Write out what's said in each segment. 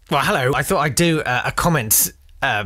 Well, hello. I thought I'd do a comments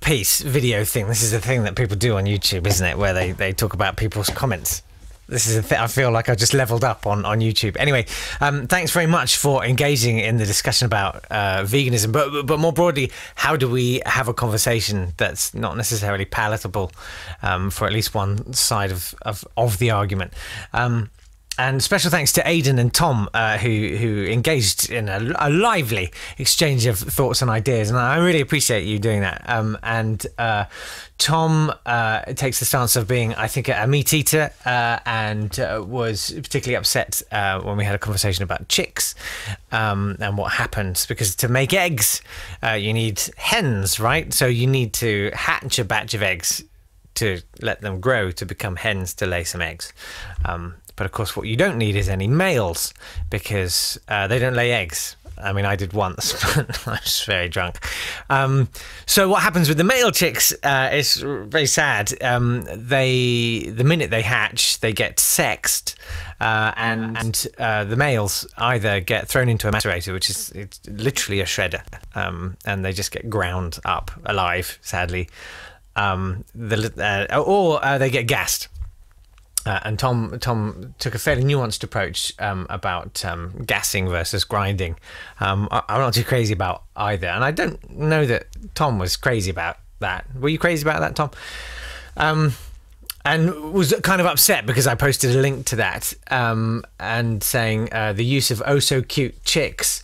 piece video thing. This is a thing that people do on YouTube, isn't it? Where they talk about people's comments. This is a thing. I feel like I just leveled up on YouTube. Anyway, thanks very much for engaging in the discussion about veganism. But more broadly, how do we have a conversation that's not necessarily palatable for at least one side of the argument? And special thanks to Aidan and Tom, who engaged in a lively exchange of thoughts and ideas, and I really appreciate you doing that. Tom takes the stance of being, I think, a meat eater, and was particularly upset when we had a conversation about chicks and what happens, because to make eggs, you need hens, right? So you need to hatch a batch of eggs to let them grow to become hens to lay some eggs. But of course, what you don't need is any males, because they don't lay eggs. I mean, I did once, but I was very drunk. So what happens with the male chicks is very sad. The minute they hatch, they get sexed, and the males either get thrown into a macerator, which is it's literally a shredder, and they just get ground up alive, sadly, or they get gassed. And Tom took a fairly nuanced approach about gassing versus grinding. I'm not too crazy about either, and I don't know that Tom was crazy about that. Were you crazy about that, Tom? And was kind of upset because I posted a link to that and saying the use of oh so cute chicks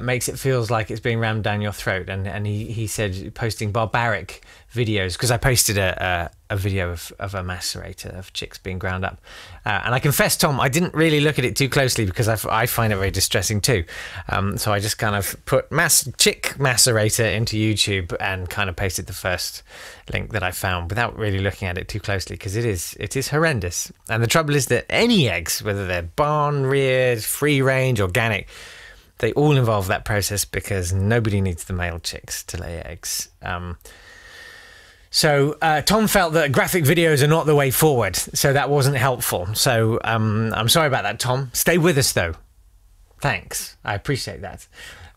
makes it feels like it's being rammed down your throat, and he said posting barbaric videos, because I posted a video of a macerator of chicks being ground up, and I confess, Tom, I didn't really look at it too closely because I find it very distressing too, so I just kind of put chick macerator into YouTube and kind of pasted the first link that I found without really looking at it too closely, because it is horrendous. And the trouble is that any eggs, whether they're barn reared, free range, organic, they all involve that process, because nobody needs the male chicks to lay eggs. So Tom felt that graphic videos are not the way forward, so that wasn't helpful. So I'm sorry about that, Tom. Stay with us, though. Thanks. I appreciate that.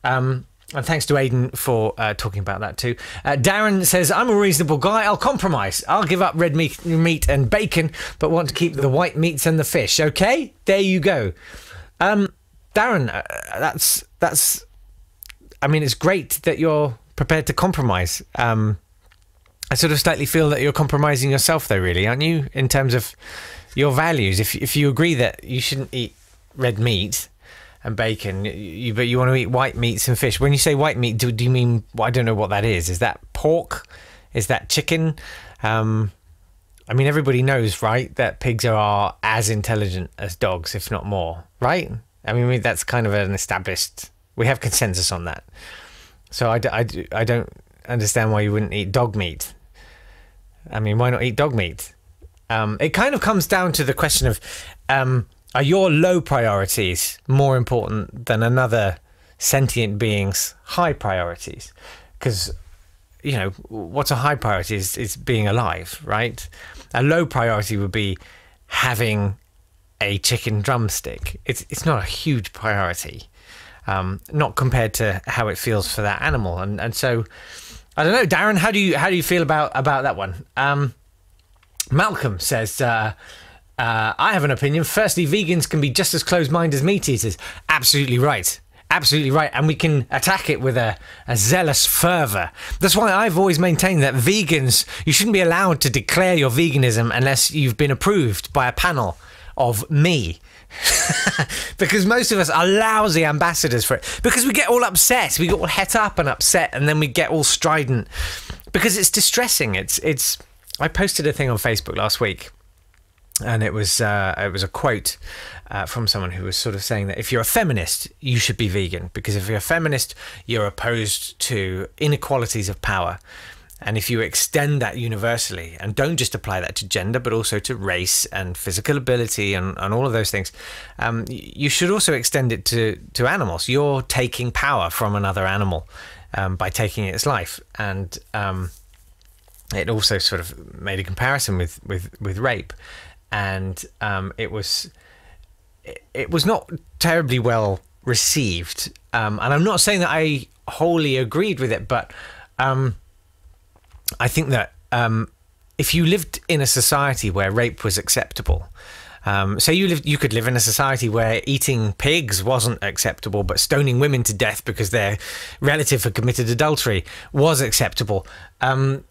And thanks to Aidan for talking about that too. Darren says, I'm a reasonable guy. I'll compromise. I'll give up red meat and bacon, but want to keep the white meats and the fish. Okay? There you go. Darren, that's. I mean, it's great that you're prepared to compromise. I sort of slightly feel that you're compromising yourself, though, really, aren't you? In terms of your values, if you agree that you shouldn't eat red meat and bacon, but you want to eat white meats and fish. When you say white meat, do you mean? Well, I don't know what that is. Is that pork? Is that chicken? I mean, everybody knows, right, that pigs are as intelligent as dogs, if not more, right? I mean, that's kind of an established. We have consensus on that. So I don't understand why you wouldn't eat dog meat. I mean, why not eat dog meat? It kind of comes down to the question of, are your low priorities more important than another sentient being's high priorities? Because, you know, what's a high priority is being alive, right? A low priority would be having a chicken drumstick. It's not a huge priority, not compared to how it feels for that animal. And so, I don't know, Darren, how do you feel about that one? Malcolm says, I have an opinion. Firstly, vegans can be just as closed-minded as meat eaters. Absolutely right. Absolutely right. And we can attack it with a zealous fervour. That's why I've always maintained that vegans, you shouldn't be allowed to declare your veganism unless you've been approved by a panel of me. Because most of us are lousy ambassadors for it, because we get all upset, we get all het up and upset, and then we get all strident because it's distressing. It's I posted a thing on Facebook last week, and it was a quote from someone who was sort of saying that if you're a feminist, you should be vegan, because if you're a feminist, you're opposed to inequalities of power. And if you extend that universally, and don't just apply that to gender, but also to race and physical ability and all of those things, you should also extend it to animals. You're taking power from another animal by taking its life. And it also sort of made a comparison with rape. And it was not terribly well received. And I'm not saying that I wholly agreed with it, but I think that if you lived in a society where rape was acceptable, say you could live in a society where eating pigs wasn't acceptable, but stoning women to death because their relative had committed adultery was acceptable,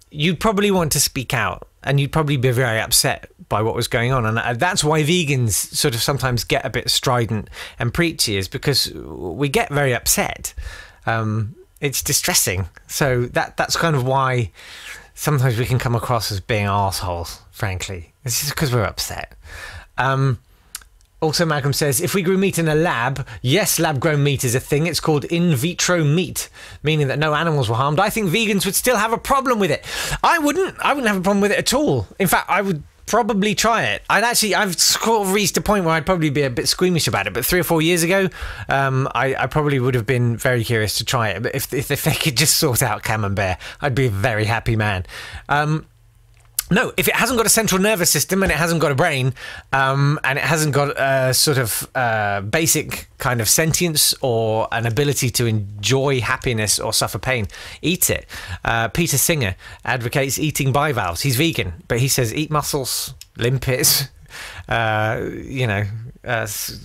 you'd probably want to speak out, and you'd probably be very upset by what was going on. And that's why vegans sort of sometimes get a bit strident and preachy, is because we get very upset. It's distressing. So that's kind of why sometimes we can come across as being arseholes, frankly. It's just because we're upset. Also, Malcolm says, if we grew meat in a lab, yes, lab-grown meat is a thing. It's called in vitro meat, meaning that no animals were harmed. I think vegans would still have a problem with it. I wouldn't have a problem with it at all. In fact, I would probably try it. I've sort of reached a point where I'd probably be a bit squeamish about it. But 3 or 4 years ago, I probably would have been very curious to try it. But if they could just sort out camembert, I'd be a very happy man. No, if it hasn't got a central nervous system and it hasn't got a brain, and it hasn't got a sort of basic kind of sentience or an ability to enjoy happiness or suffer pain, eat it. Peter Singer advocates eating bivalves. He's vegan, but he says eat mussels, limpets, you know,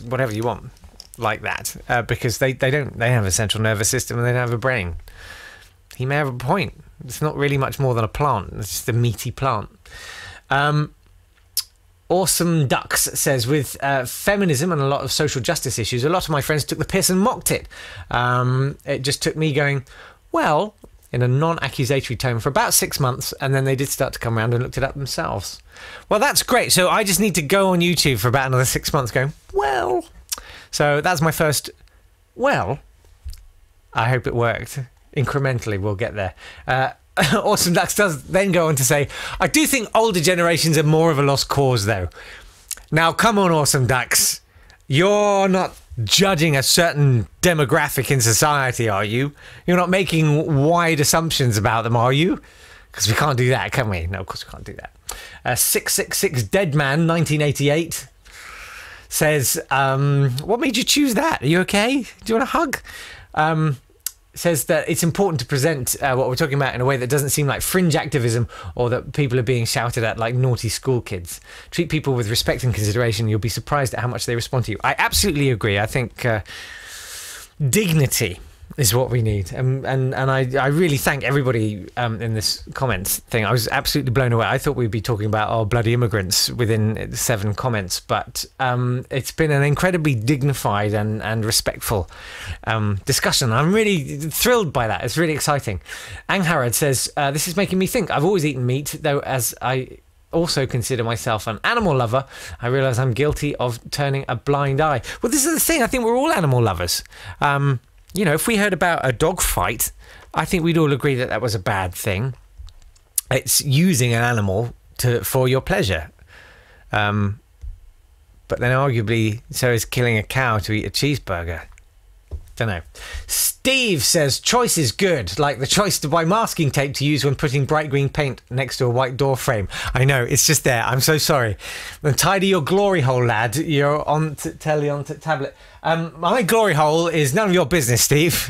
whatever you want, like that, because they have a central nervous system and they don't have a brain. He may have a point. It's not really much more than a plant. It's just a meaty plant. Awesome Ducks says, with feminism and a lot of social justice issues, a lot of my friends took the piss and mocked it. It just took me going, well, in a non-accusatory tone for about 6 months, and then they did start to come around and looked it up themselves. Well, that's great. So I just need to go on YouTube for about another 6 months going, well. So that's my first, well. I hope it worked. Incrementally, we'll get there. Awesome Ducks does then go on to say, I do think older generations are more of a lost cause, though. Now, come on, Awesome Ducks. You're not judging a certain demographic in society, are you? You're not making wide assumptions about them, are you? Because we can't do that, can we? No, of course we can't do that. 666 Deadman 1988 says, what made you choose that? Are you okay? Do you want a hug? Says that it's important to present what we're talking about in a way that doesn't seem like fringe activism or that people are being shouted at like naughty school kids. Treat people with respect and consideration. You'll be surprised at how much they respond to you. I absolutely agree. I think dignity is what we need. And I really thank everybody in this comments thing. I was absolutely blown away. I thought we'd be talking about our bloody immigrants within 7 comments, but it's been an incredibly dignified and respectful discussion. I'm really thrilled by that. It's really exciting. Angharad says, this is making me think. I've always eaten meat, though, as I also consider myself an animal lover. I realise I'm guilty of turning a blind eye. Well, this is the thing. I think we're all animal lovers. You know, if we heard about a dog fight, I think we'd all agree that that was a bad thing. It's using an animal for your pleasure. But then arguably, so is killing a cow to eat a cheeseburger. Don't know. Steve says, choice is good, like the choice to buy masking tape to use when putting bright green paint next to a white door frame. I know, it's just there. I'm so sorry. And tidy your glory hole, lad. You're on telly on tablet. My glory hole is none of your business, Steve.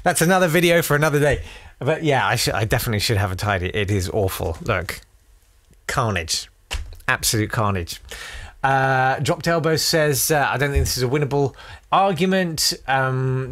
That's another video for another day. But yeah, I definitely should have a tidy. It is awful. Look, carnage. Absolute carnage. Dropped Elbow says, I don't think this is a winnable argument.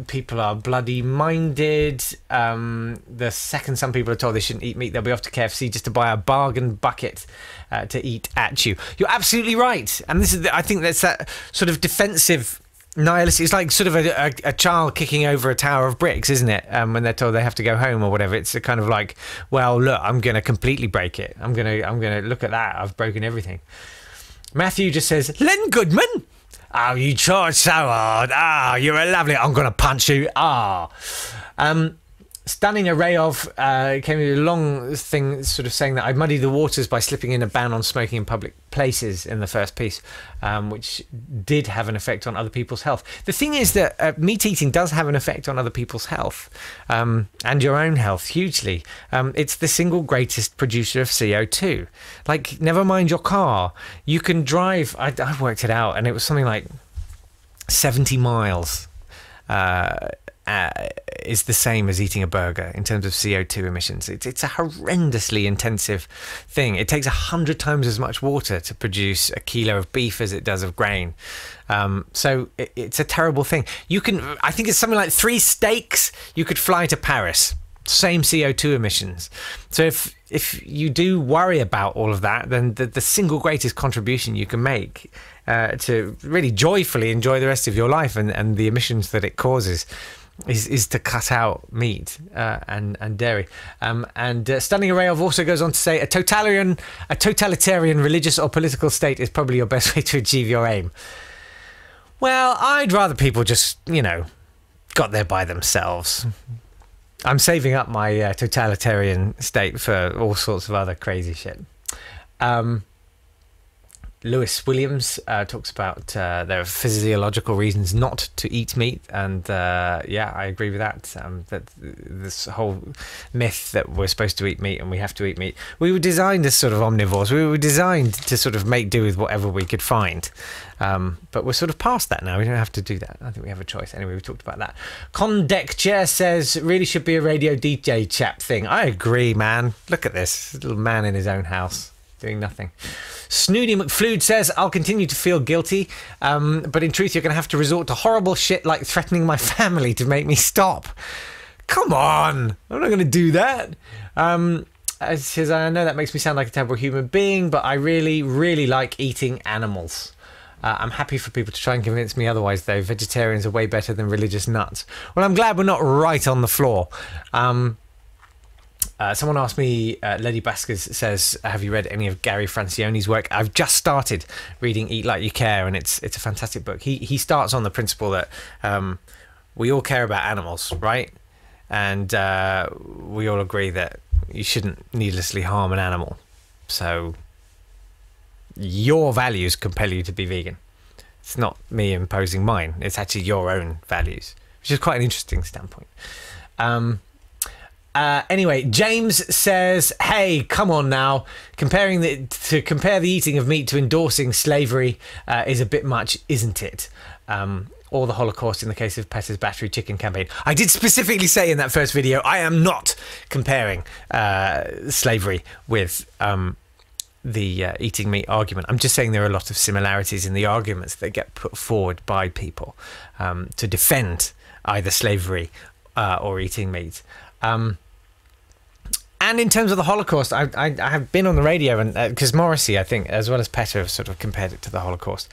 People are bloody minded. The second some people are told they shouldn't eat meat, they'll be off to KFC just to buy a bargain bucket to eat at you. You're absolutely right. And this is, I think that's that sort of defensive nihilistic. It's like sort of a child kicking over a tower of bricks, isn't it? When they're told they have to go home or whatever. It's a kind of like, well, look, I'm going to completely break it. I'm going to look at that. I've broken everything. Matthew just says, Len Goodman. Oh, you charge so hard. Ah, you're a lovely. I'm going to punch you. Ah. Stunning array of came with a long thing sort of saying that I muddied the waters by slipping in a ban on smoking in public places in the first piece, which did have an effect on other people's health. The thing is that meat eating does have an effect on other people's health and your own health hugely. It's the single greatest producer of CO2. Like, never mind your car. You can drive, I worked it out, and it was something like 70 miles is the same as eating a burger in terms of CO2 emissions. It's a horrendously intensive thing. It takes 100 times as much water to produce a kilo of beef as it does of grain. So it's a terrible thing. I think it's something like 3 steaks, you could fly to Paris. Same CO2 emissions. So if you do worry about all of that, then the single greatest contribution you can make to really joyfully enjoy the rest of your life and the emissions that it causes is to cut out meat and dairy. Stunning Array of also goes on to say a totalitarian religious or political state is probably your best way to achieve your aim. Well, I'd rather people just, got there by themselves. I'm saving up my totalitarian state for all sorts of other crazy shit. Lewis Williams talks about there are physiological reasons not to eat meat, and yeah, I agree with that. That this whole myth that we're supposed to eat meat and we have to eat meat. We were designed as sort of omnivores. We were designed to sort of make do with whatever we could find. But we're sort of past that now. We don't have to do that. I think we have a choice. Anyway, we talked about that. Condec Chair says, really should be a radio DJ chap thing. I agree, man. Look at this little man in his own house doing nothing. Snooty McFlude says, I'll continue to feel guilty, but in truth, you're going to have to resort to horrible shit like threatening my family to make me stop. Come on. I'm not going to do that. It says, I know that makes me sound like a terrible human being, but I really, really like eating animals. I'm happy for people to try and convince me otherwise, though. Vegetarians are way better than religious nuts. Well, I'm glad we're not right on the floor. Someone asked me, Lady Baskers says, have you read any of Gary Francione's work? I've just started reading Eat Like You Care, and it's a fantastic book. He starts on the principle that we all care about animals, right? And we all agree that you shouldn't needlessly harm an animal. So your values compel you to be vegan. It's not me imposing mine. It's actually your own values, which is quite an interesting standpoint. Anyway, James says, hey, come on now. Compare the eating of meat to endorsing slavery is a bit much, isn't it? Or the Holocaust in the case of PETA's battery chicken campaign. I did specifically say in that first video, I am not comparing slavery with the eating meat argument. I'm just saying there are a lot of similarities in the arguments that get put forward by people to defend either slavery or eating meat. And in terms of the Holocaust, I have been on the radio, and because Morrissey, I think, as well as PETA, have sort of compared it to the Holocaust.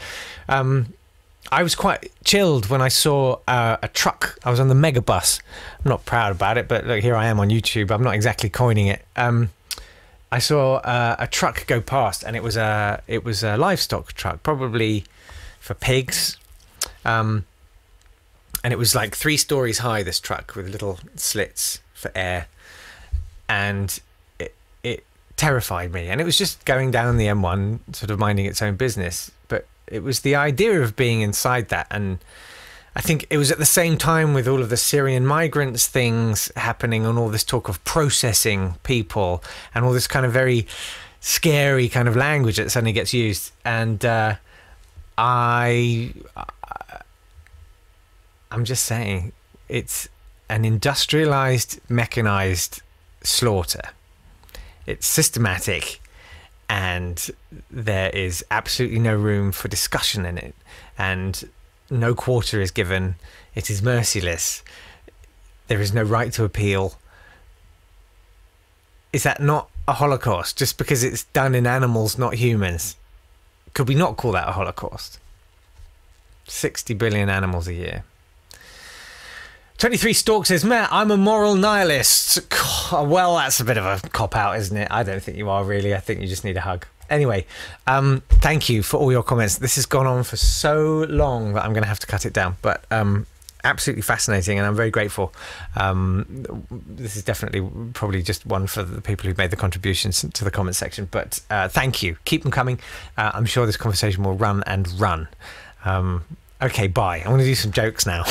I was quite chilled when I saw a truck. I was on the megabus. I'm not proud about it, but look, here I am on YouTube. I'm not exactly coining it. I saw a truck go past, and it was a livestock truck, probably for pigs. And it was like 3 stories high, this truck, with little slits for air. And it terrified me. And it was just going down the M1, sort of minding its own business. But it was the idea of being inside that. And I think it was at the same time with all of the Syrian migrants things happening, and all this talk of processing people and all this kind of very scary kind of language that suddenly gets used. And I'm just saying, it's an industrialized, mechanized slaughter. It's systematic, and there is absolutely no room for discussion in it, and no quarter is given. It is merciless. There is no right to appeal. Is that not a Holocaust just because it's done in animals, not humans? Could we not call that a Holocaust? 60 billion animals a year. 23 Stork says, Matt, I'm a moral nihilist. Well, that's a bit of a cop-out, isn't it? I don't think you are, really. I think you just need a hug. Anyway, thank you for all your comments. This has gone on for so long that I'm going to have to cut it down. But absolutely fascinating, and I'm very grateful. This is definitely probably just one for the people who've made the contributions to the comment section. But thank you. Keep them coming. I'm sure this conversation will run and run. Okay, bye. I'm going to do some jokes now.